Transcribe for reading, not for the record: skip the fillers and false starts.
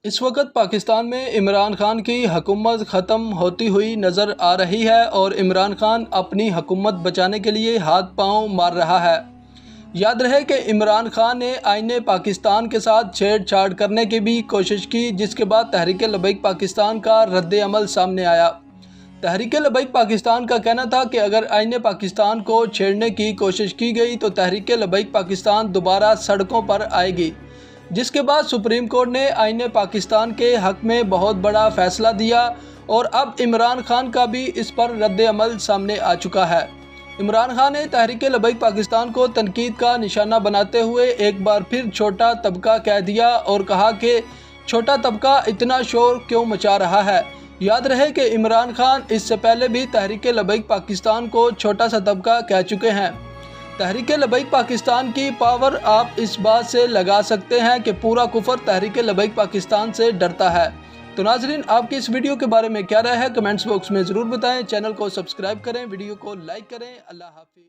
اس وقت پاکستان میں عمران خان کی حکومت ختم ہوتی ہوئی نظر آ رہی ہے اور عمران خان اپنی حکومت بچانے کے لیے ہاتھ پاؤں مار رہا ہے۔ یاد رہے کہ عمران خان نے آئین پاکستان کے ساتھ چھیڑ چھاڑ کرنے کی بھی کوشش کی، جس کے بعد تحریک لبیک پاکستان کا رد عمل سامنے آیا۔ تحریک لبیک پاکستان کا کہنا تھا کہ اگر آئین پاکستان کو چھیڑنے کی کوشش کی گئی تو تحریک لبیک پاکستان دوبارہ سڑکوں پر آئے گی، جس کے بعد سپریم کورٹ نے آئین پاکستان کے حق میں بہت بڑا فیصلہ دیا اور اب عمران خان کا بھی اس پر رد عمل سامنے آ چکا ہے۔ عمران خان نے تحریک لبیک پاکستان کو تنقید کا نشانہ بناتے ہوئے ایک بار پھر چھوٹا طبقہ کہہ دیا اور کہا کہ چھوٹا طبقہ اتنا شور کیوں مچا رہا ہے۔ یاد رہے کہ عمران خان اس سے پہلے بھی تحریک لبیک پاکستان کو چھوٹا سا طبقہ کہہ چکے ہیں۔ تحریک لبیک پاکستان کی پاور آپ اس بات سے لگا سکتے ہیں کہ پورا کفر تحریک لبیک پاکستان سے ڈرتا ہے۔ تو ناظرین، آپ کی اس ویڈیو کے بارے میں کیا رائے ہے؟ کمنٹس باکس میں ضرور بتائیں۔ چینل کو سبسکرائب کریں، ویڈیو کو لائک کریں۔ اللہ حافظ۔